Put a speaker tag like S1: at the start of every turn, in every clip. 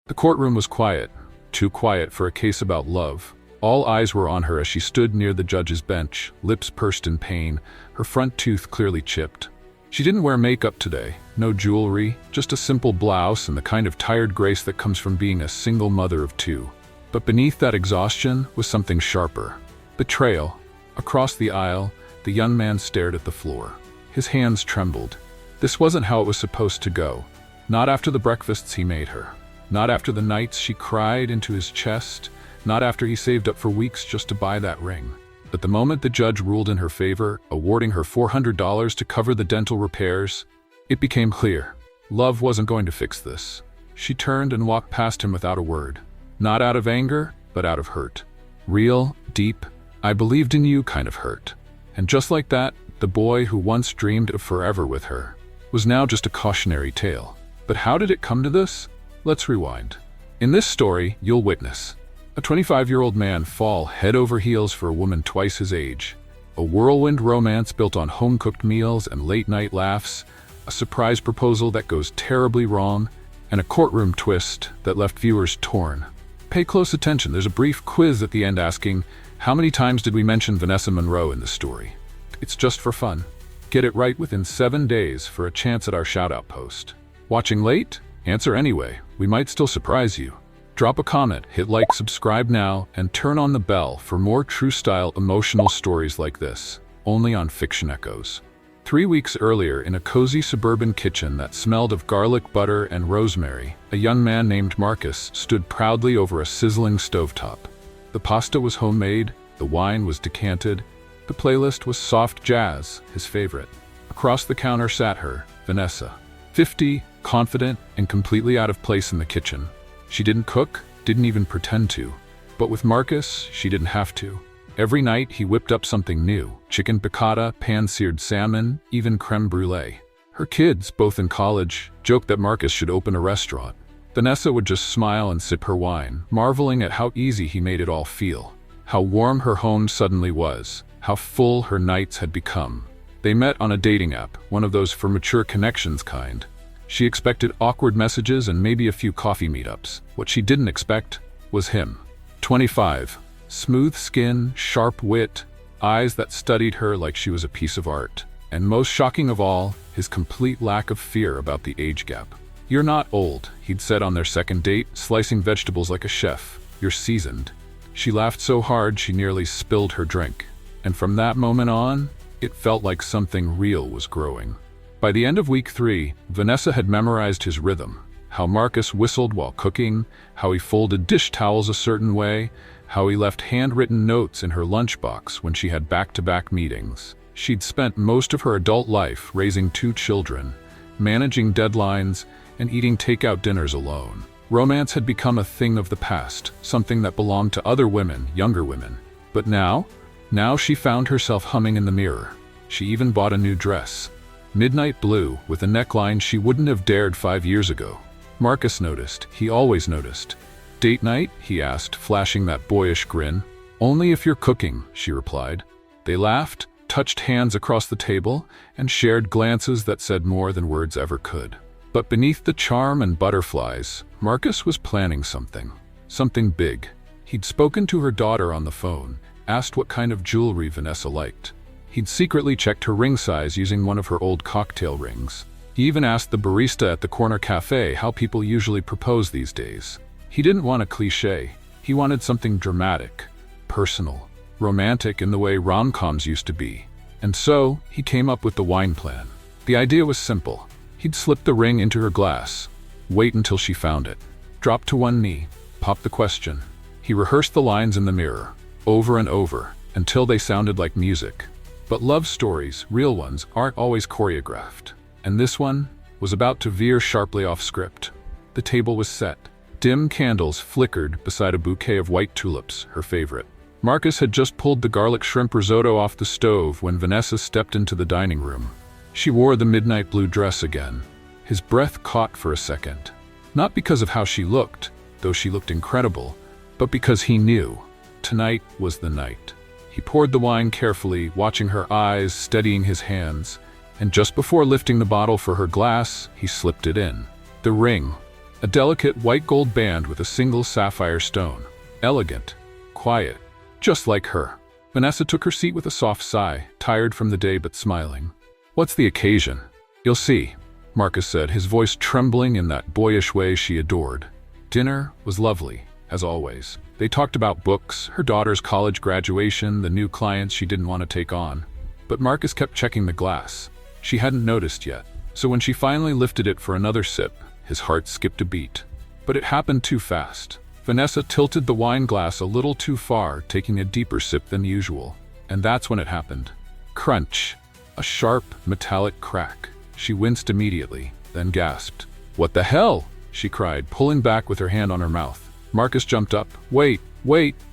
S1: The courtroom was quiet, too quiet for a case about love. All eyes were on her as she stood near the judge's bench, lips pursed in pain, her front tooth clearly chipped. She didn't wear makeup today, no jewelry, just a simple blouse and the kind of tired grace that comes from being a single mother of two. But beneath that exhaustion was something sharper. Betrayal. Across the aisle, the young man stared at the floor. His hands trembled. This wasn't how it was supposed to go. Not after the breakfasts he made her. Not after the nights she cried into his chest. Not after he saved up for weeks just to buy that ring. But the moment the judge ruled in her favor, awarding her $400 to cover the dental repairs, it became clear. Love wasn't going to fix this. She turned and walked past him without a word. Not out of anger, but out of hurt. Real, deep, I believed in you kind of hurt. And just like that, the boy who once dreamed of forever with her was now just a cautionary tale. But how did it come to this? Let's rewind. In this story, you'll witness a 25-year-old man fall head over heels for a woman twice his age, a whirlwind romance built on home-cooked meals and late-night laughs, a surprise proposal that goes terribly wrong, and a courtroom twist that left viewers torn. Pay close attention, there's a brief quiz at the end asking, how many times did we mention Vanessa Monroe in the story? It's just for fun. Get it right within 7 days for a chance at our shoutout post. Watching late? Answer anyway, we might still surprise you. Drop a comment, hit like, subscribe now, and turn on the bell for more true-style emotional stories like this, only on Fiction Echoes. 3 weeks earlier, in a cozy suburban kitchen that smelled of garlic butter and rosemary, a young man named Marcus stood proudly over a sizzling stovetop. The pasta was homemade, the wine was decanted, the playlist was soft jazz, his favorite. Across the counter sat her, Vanessa. 50, confident, and completely out of place in the kitchen. She didn't cook, didn't even pretend to. But with Marcus, she didn't have to. Every night he whipped up something new. Chicken piccata, pan-seared salmon, even creme brulee. Her kids, both in college, joked that Marcus should open a restaurant. Vanessa would just smile and sip her wine, marveling at how easy he made it all feel. How warm her home suddenly was. How full her nights had become. They met on a dating app, one of those for mature connections kind. She expected awkward messages and maybe a few coffee meetups. What she didn't expect was him. 25. Smooth skin, sharp wit, eyes that studied her like she was a piece of art. And most shocking of all, his complete lack of fear about the age gap. "You're not old," he'd said on their second date, slicing vegetables like a chef. "You're seasoned." She laughed so hard she nearly spilled her drink. And from that moment on, it felt like something real was growing. By the end of week 3, Vanessa had memorized his rhythm. How Marcus whistled while cooking, how he folded dish towels a certain way, how he left handwritten notes in her lunchbox when she had back-to-back meetings. She'd spent most of her adult life raising 2 children, managing deadlines, and eating takeout dinners alone. Romance had become a thing of the past, something that belonged to other women, younger women. But now she found herself humming in the mirror. She even bought a new dress. Midnight blue, with a neckline she wouldn't have dared 5 years ago. Marcus noticed. He always noticed. "Date night?" he asked, flashing that boyish grin. "Only if you're cooking," she replied. They laughed, touched hands across the table, and shared glances that said more than words ever could. But beneath the charm and butterflies, Marcus was planning something. Something big. He'd spoken to her daughter on the phone, asked what kind of jewelry Vanessa liked. He'd secretly checked her ring size using one of her old cocktail rings. He even asked the barista at the corner cafe how people usually propose these days. He didn't want a cliché. He wanted something dramatic, personal, romantic in the way rom-coms used to be. And so, he came up with the wine plan. The idea was simple. He'd slip the ring into her glass, wait until she found it, drop to one knee, pop the question. He rehearsed the lines in the mirror, over and over, until they sounded like music. But love stories, real ones, aren't always choreographed. And this one was about to veer sharply off script. The table was set. Dim candles flickered beside a bouquet of white tulips, her favorite. Marcus had just pulled the garlic shrimp risotto off the stove when Vanessa stepped into the dining room. She wore the midnight blue dress again. His breath caught for a second. Not because of how she looked, though she looked incredible, but because he knew. Tonight was the night. He poured the wine carefully, watching her eyes, steadying his hands, and just before lifting the bottle for her glass, he slipped it in. The ring. A delicate white gold band with a single sapphire stone. Elegant. Quiet. Just like her. Vanessa took her seat with a soft sigh, tired from the day but smiling. "What's the occasion?" "You'll see," Marcus said, his voice trembling in that boyish way she adored. Dinner was lovely, as always. They talked about books, her daughter's college graduation, the new clients she didn't want to take on. But Marcus kept checking the glass. She hadn't noticed yet. So when she finally lifted it for another sip, his heart skipped a beat. But it happened too fast. Vanessa tilted the wine glass a little too far, taking a deeper sip than usual. And that's when it happened. Crunch. A sharp, metallic crack. She winced immediately, then gasped. "What the hell?" she cried, pulling back with her hand on her mouth. Marcus jumped up. Wait,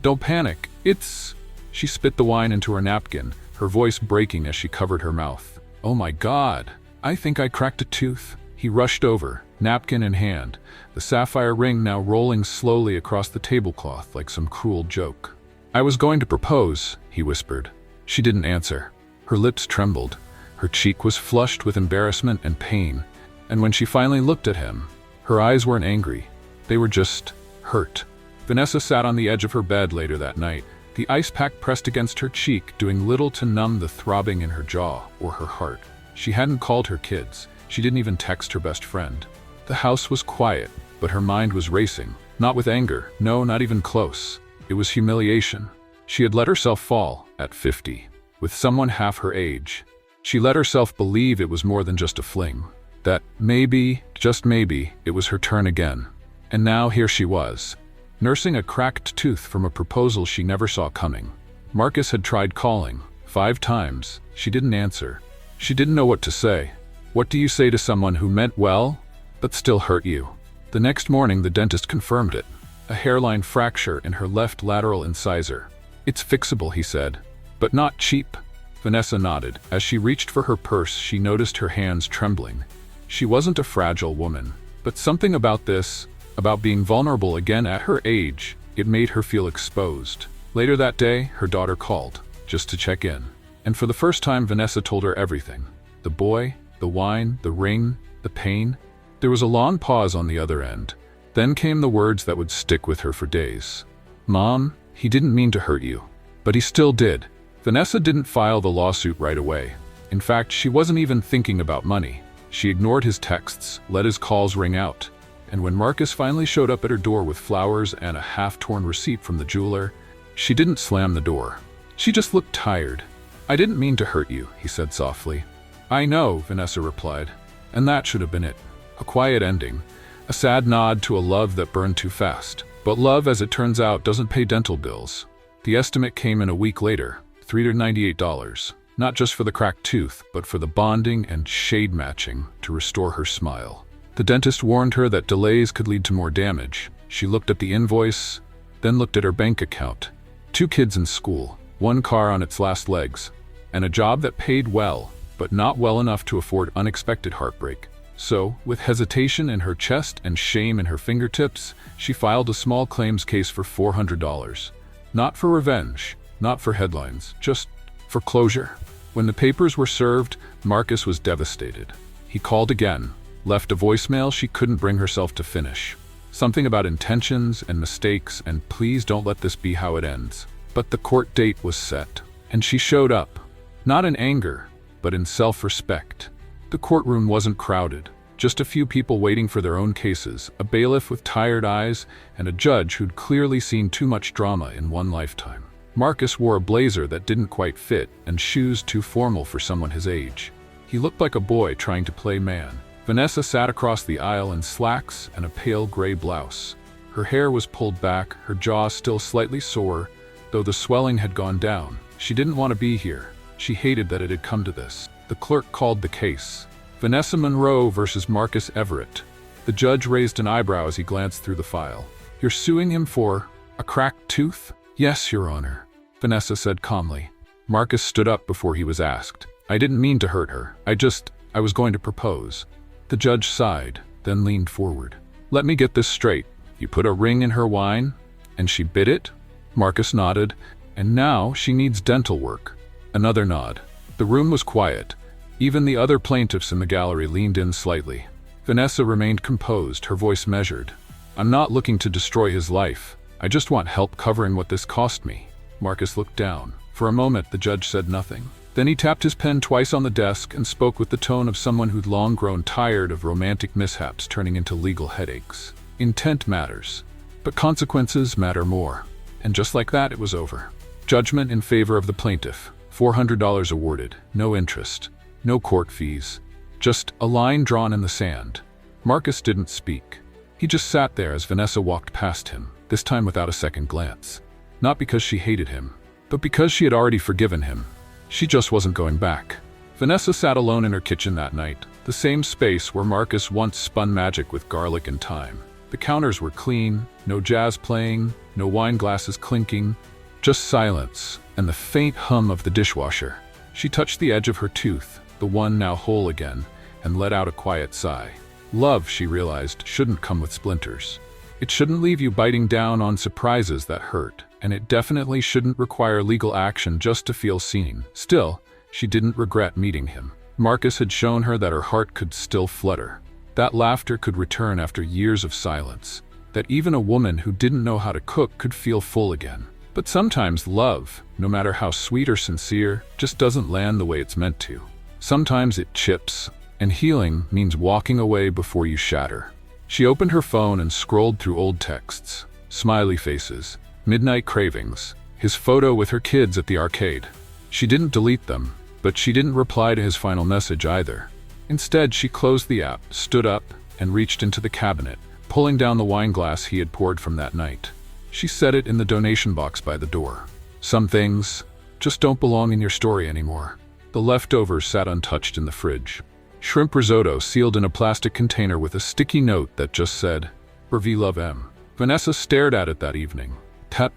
S1: don't panic. It's..." She spit the wine into her napkin, her voice breaking as she covered her mouth. "Oh my God, I think I cracked a tooth." He rushed over, napkin in hand, the sapphire ring now rolling slowly across the tablecloth like some cruel joke. "I was going to propose," he whispered. She didn't answer. Her lips trembled. Her cheek was flushed with embarrassment and pain. And when she finally looked at him, her eyes weren't angry. They were just hurt. Vanessa sat on the edge of her bed later that night, the ice pack pressed against her cheek, doing little to numb the throbbing in her jaw or her heart. She hadn't called her kids. She didn't even text her best friend. The house was quiet, but her mind was racing. Not with anger, no, not even close. It was humiliation. She had let herself fall, at 50, with someone half her age. She let herself believe it was more than just a fling. That maybe, just maybe, it was her turn again. And now here she was, nursing a cracked tooth from a proposal she never saw coming. Marcus had tried calling, 5 times. She didn't answer. She didn't know what to say. What do you say to someone who meant well, but still hurt you? The next morning, the dentist confirmed it. A hairline fracture in her left lateral incisor. "It's fixable," he said, "but not cheap." Vanessa nodded. As she reached for her purse, she noticed her hands trembling. She wasn't a fragile woman, but something about this, about being vulnerable again at her age, it made her feel exposed. Later that day, her daughter called, just to check in. And for the first time, Vanessa told her everything. The boy, the wine, the ring, the pain. There was a long pause on the other end. Then came the words that would stick with her for days. "Mom, he didn't mean to hurt you, but he still did." Vanessa didn't file the lawsuit right away. In fact, she wasn't even thinking about money. She ignored his texts, let his calls ring out. And when Marcus finally showed up at her door with flowers and a half-torn receipt from the jeweler, she didn't slam the door. She just looked tired. "I didn't mean to hurt you," he said softly. "I know," Vanessa replied. And that should have been it. A quiet ending. A sad nod to a love that burned too fast. But love, as it turns out, doesn't pay dental bills. The estimate came in a week later, $398. Not just for the cracked tooth, but for the bonding and shade matching to restore her smile. The dentist warned her that delays could lead to more damage. She looked at the invoice, then looked at her bank account. 2 kids in school, 1 car on its last legs, and a job that paid well, but not well enough to afford unexpected heartbreak. So, with hesitation in her chest and shame in her fingertips, she filed a small claims case for $400. Not for revenge, not for headlines, just for closure. When the papers were served, Marcus was devastated. He called again, left a voicemail she couldn't bring herself to finish. Something about intentions and mistakes and please don't let this be how it ends. But the court date was set, and she showed up, not in anger, but in self-respect. The courtroom wasn't crowded, just a few people waiting for their own cases, a bailiff with tired eyes, and a judge who'd clearly seen too much drama in one lifetime. Marcus wore a blazer that didn't quite fit and shoes too formal for someone his age. He looked like a boy trying to play man. Vanessa sat across the aisle in slacks and a pale gray blouse. Her hair was pulled back, her jaw still slightly sore, though the swelling had gone down. She didn't want to be here. She hated that it had come to this. The clerk called the case. Vanessa Monroe versus Marcus Everett. The judge raised an eyebrow as he glanced through the file. "You're suing him for a cracked tooth?" "Yes, Your Honor," Vanessa said calmly. Marcus stood up before he was asked. "I didn't mean to hurt her. I was going to propose." The judge sighed, then leaned forward. "Let me get this straight. You put a ring in her wine, and she bit it?" Marcus nodded. "And now she needs dental work." Another nod. The room was quiet. Even the other plaintiffs in the gallery leaned in slightly. Vanessa remained composed, her voice measured. "I'm not looking to destroy his life. I just want help covering what this cost me." Marcus looked down. For a moment, the judge said nothing. Then he tapped his pen twice on the desk and spoke with the tone of someone who'd long grown tired of romantic mishaps turning into legal headaches. "Intent matters, but consequences matter more." And just like that, it was over. Judgment in favor of the plaintiff. $400 awarded, no interest, no court fees. Just a line drawn in the sand. Marcus didn't speak. He just sat there as Vanessa walked past him, this time without a second glance. Not because she hated him, but because she had already forgiven him. She just wasn't going back. Vanessa sat alone in her kitchen that night, the same space where Marcus once spun magic with garlic and thyme. The counters were clean, no jazz playing, no wine glasses clinking, just silence and the faint hum of the dishwasher. She touched the edge of her tooth, the one now whole again, and let out a quiet sigh. Love, she realized, shouldn't come with splinters. It shouldn't leave you biting down on surprises that hurt, and it definitely shouldn't require legal action just to feel seen. Still, she didn't regret meeting him. Marcus had shown her that her heart could still flutter, that laughter could return after years of silence, that even a woman who didn't know how to cook could feel full again. But sometimes love, no matter how sweet or sincere, just doesn't land the way it's meant to. Sometimes it chips, and healing means walking away before you shatter. She opened her phone and scrolled through old texts, smiley faces, midnight cravings, his photo with her kids at the arcade. She didn't delete them, but she didn't reply to his final message either. Instead, she closed the app, stood up, and reached into the cabinet, pulling down the wine glass he had poured from that night. She set it in the donation box by the door. Some things just don't belong in your story anymore. The leftovers sat untouched in the fridge. Shrimp risotto sealed in a plastic container with a sticky note that just said, "For V love M." Vanessa stared at it that evening,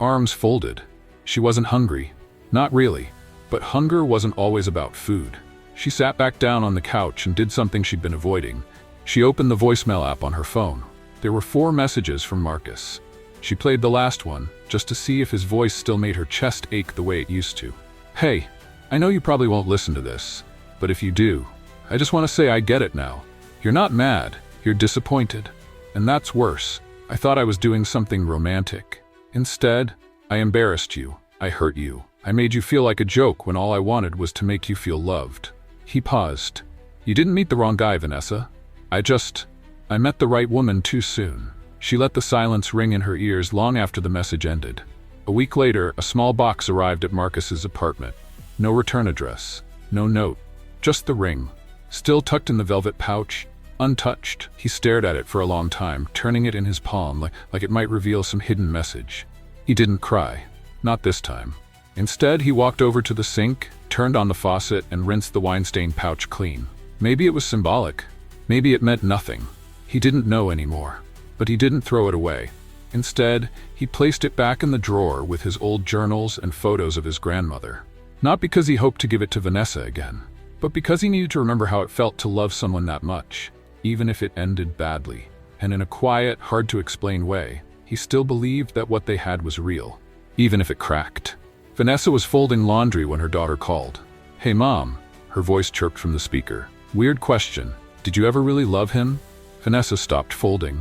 S1: arms folded. She wasn't hungry. Not really. But hunger wasn't always about food. She sat back down on the couch and did something she'd been avoiding. She opened the voicemail app on her phone. There were 4 messages from Marcus. She played the last one, just to see if his voice still made her chest ache the way it used to. "Hey, I know you probably won't listen to this, but if you do, I just want to say I get it now. You're not mad, you're disappointed. And that's worse. I thought I was doing something romantic. Instead, I embarrassed you, I hurt you. I made you feel like a joke when all I wanted was to make you feel loved." He paused. "You didn't meet the wrong guy, Vanessa. I met the right woman too soon." She let the silence ring in her ears long after the message ended. A week later, a small box arrived at Marcus's apartment. No return address, no note, just the ring. Still tucked in the velvet pouch, untouched. He stared at it for a long time, turning it in his palm like it might reveal some hidden message. He didn't cry. Not this time. Instead, he walked over to the sink, turned on the faucet, and rinsed the wine-stained pouch clean. Maybe it was symbolic. Maybe it meant nothing. He didn't know anymore. But he didn't throw it away. Instead, he placed it back in the drawer with his old journals and photos of his grandmother. Not because he hoped to give it to Vanessa again, but because he needed to remember how it felt to love someone that much, even if it ended badly. And in a quiet, hard-to-explain way, he still believed that what they had was real, even if it cracked. Vanessa was folding laundry when her daughter called. "Hey, Mom," her voice chirped from the speaker. "Weird question. Did you ever really love him?" Vanessa stopped folding.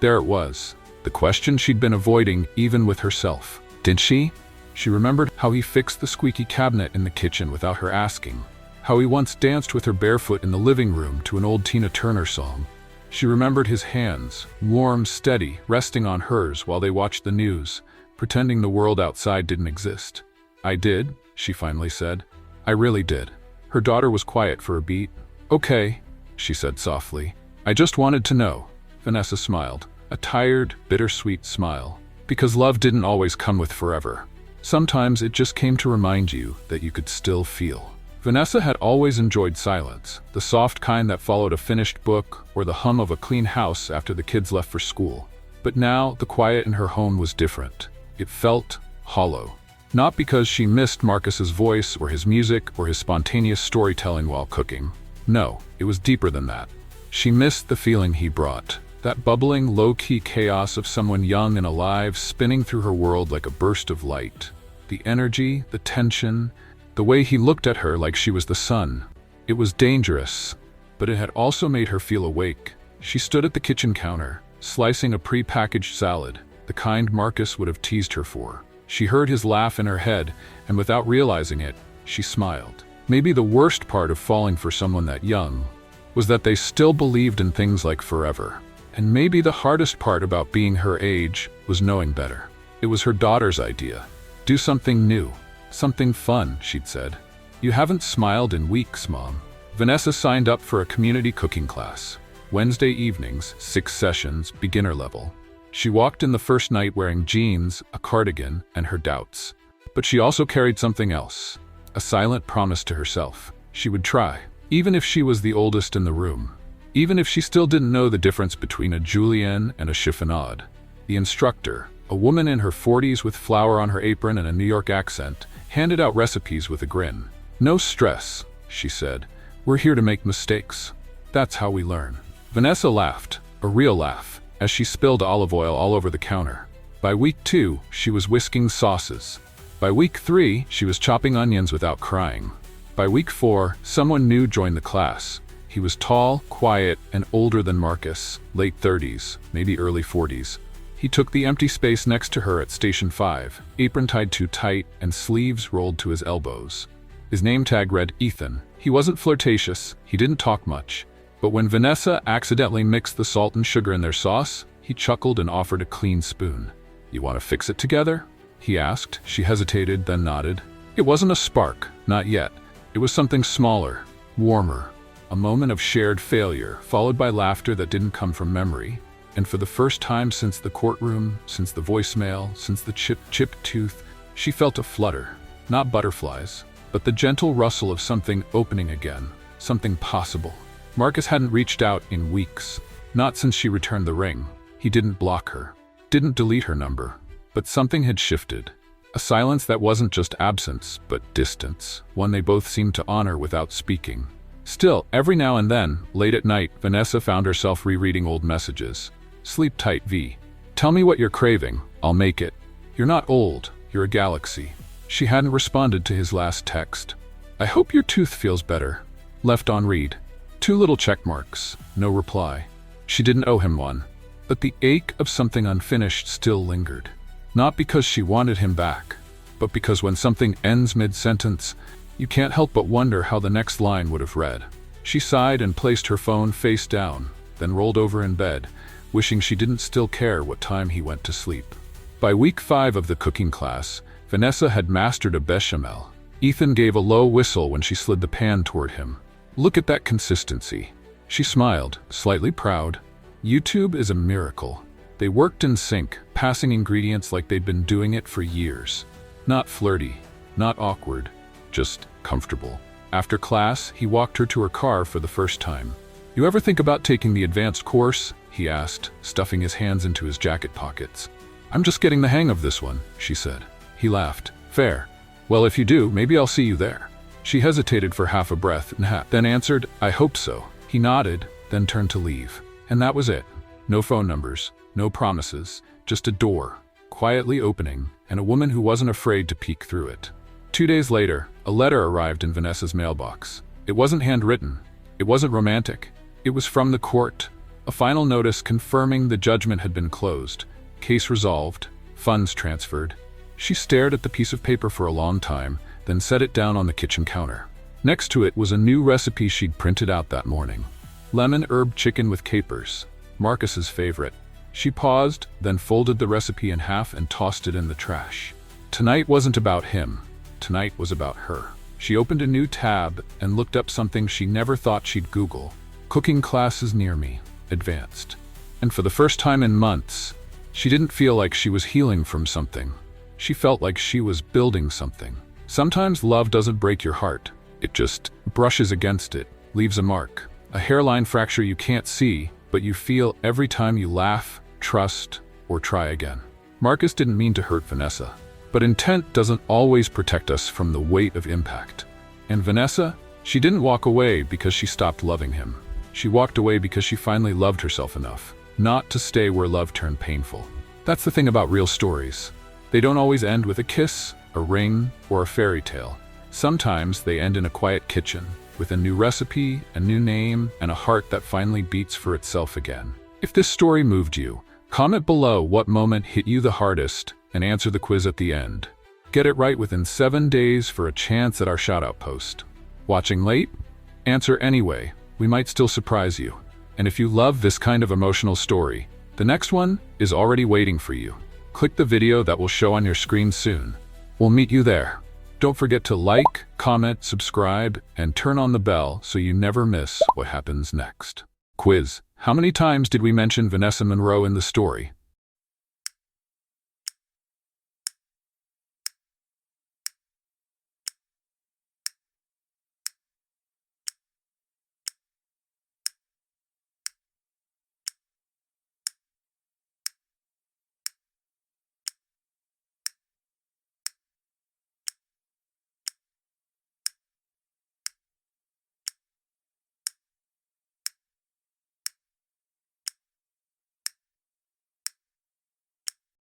S1: There it was, the question she'd been avoiding even with herself. Did she? She remembered how he fixed the squeaky cabinet in the kitchen without her asking, how he once danced with her barefoot in the living room to an old Tina Turner song. She remembered his hands, warm, steady, resting on hers while they watched the news, pretending the world outside didn't exist. "I did," she finally said. "I really did." Her daughter was quiet for a beat. "Okay," she said softly. "I just wanted to know." Vanessa smiled, a tired, bittersweet smile. Because love didn't always come with forever. Sometimes it just came to remind you that you could still feel. Vanessa had always enjoyed silence, the soft kind that followed a finished book or the hum of a clean house after the kids left for school. But now, the quiet in her home was different. It felt hollow. Not because she missed Marcus's voice or his music or his spontaneous storytelling while cooking. No, it was deeper than that. She missed the feeling he brought. That bubbling, low-key chaos of someone young and alive spinning through her world like a burst of light. The energy, the tension, the way he looked at her like she was the sun. It was dangerous, but it had also made her feel awake. She stood at the kitchen counter, slicing a pre-packaged salad, the kind Marcus would have teased her for. She heard his laugh in her head, and without realizing it, she smiled. Maybe the worst part of falling for someone that young was that they still believed in things like forever. And maybe the hardest part about being her age was knowing better. It was her daughter's idea. Do something new, something fun, she'd said. You haven't smiled in weeks, Mom. Vanessa signed up for a community cooking class. Wednesday evenings, 6 sessions, beginner level. She walked in the first night wearing jeans, a cardigan, and her doubts. But she also carried something else, a silent promise to herself. She would try, even if she was the oldest in the room. Even if she still didn't know the difference between a julienne and a chiffonade. The instructor, a woman in her 40s with flour on her apron and a New York accent, handed out recipes with a grin. No stress, she said. We're here to make mistakes. That's how we learn. Vanessa laughed, a real laugh, as she spilled olive oil all over the counter. By week 2, she was whisking sauces. By week 3, she was chopping onions without crying. By week 4, someone new joined the class. He was tall, quiet, and older than Marcus, late 30s, maybe early 40s. He took the empty space next to her at Station 5, apron tied too tight and sleeves rolled to his elbows. His name tag read Ethan. He wasn't flirtatious, he didn't talk much. But when Vanessa accidentally mixed the salt and sugar in their sauce, he chuckled and offered a clean spoon. You want to fix it together? He asked. She hesitated, then nodded. It wasn't a spark, not yet. It was something smaller, warmer. A moment of shared failure, followed by laughter that didn't come from memory. And for the first time since the courtroom, since the voicemail, since the chipped tooth, she felt a flutter. Not butterflies, but the gentle rustle of something opening again, something possible. Marcus hadn't reached out in weeks, not since she returned the ring. He didn't block her, didn't delete her number, but something had shifted. A silence that wasn't just absence, but distance, one they both seemed to honor without speaking. Still, every now and then, late at night, Vanessa found herself rereading old messages. Sleep tight, V. Tell me what you're craving, I'll make it. You're not old, you're a galaxy. She hadn't responded to his last text. I hope your tooth feels better. Left on read. 2 little check marks, no reply. She didn't owe him one, but the ache of something unfinished still lingered. Not because she wanted him back, but because when something ends mid-sentence, you can't help but wonder how the next line would have read. She sighed and placed her phone face down, then rolled over in bed, wishing she didn't still care what time he went to sleep. By week 5 of the cooking class, Vanessa had mastered a bechamel. Ethan gave a low whistle when she slid the pan toward him. Look at that consistency. She smiled, slightly proud. YouTube is a miracle. They worked in sync, passing ingredients like they'd been doing it for years. Not flirty, not awkward, just comfortable. After class, he walked her to her car for the first time. You ever think about taking the advanced course? He asked, stuffing his hands into his jacket pockets. I'm just getting the hang of this one, she said. He laughed. Fair. Well, if you do, maybe I'll see you there. She hesitated for half a breath and then answered, I hope so. He nodded, then turned to leave. And that was it. No phone numbers, no promises, just a door, quietly opening, and a woman who wasn't afraid to peek through it. 2 days later, a letter arrived in Vanessa's mailbox. It wasn't handwritten. It wasn't romantic. It was from the court. A final notice confirming the judgment had been closed. Case resolved. Funds transferred. She stared at the piece of paper for a long time, then set it down on the kitchen counter. Next to it was a new recipe she'd printed out that morning. Lemon herb chicken with capers. Marcus's favorite. She paused, then folded the recipe in half and tossed it in the trash. Tonight wasn't about him. Tonight was about her. She opened a new tab and looked up something she never thought she'd Google. Cooking classes near me. Advanced. And for the first time in months, she didn't feel like she was healing from something. She felt like she was building something. Sometimes love doesn't break your heart. It just brushes against it, leaves a mark. A hairline fracture you can't see, but you feel every time you laugh, trust, or try again. Marcus didn't mean to hurt Vanessa. But intent doesn't always protect us from the weight of impact. And Vanessa, she didn't walk away because she stopped loving him. She walked away because she finally loved herself enough, not to stay where love turned painful. That's the thing about real stories. They don't always end with a kiss, a ring, or a fairy tale. Sometimes they end in a quiet kitchen, with a new recipe, a new name, and a heart that finally beats for itself again. If this story moved you, comment below what moment hit you the hardest and answer the quiz at the end. Get it right within 7 days for a chance at our shoutout post. Watching late? Answer anyway. We might still surprise you. And if you love this kind of emotional story, the next one is already waiting for you. Click the video that will show on your screen soon. We'll meet you there. Don't forget to like, comment, subscribe, and turn on the bell so you never miss what happens next. Quiz: how many times did we mention Vanessa Monroe in the story?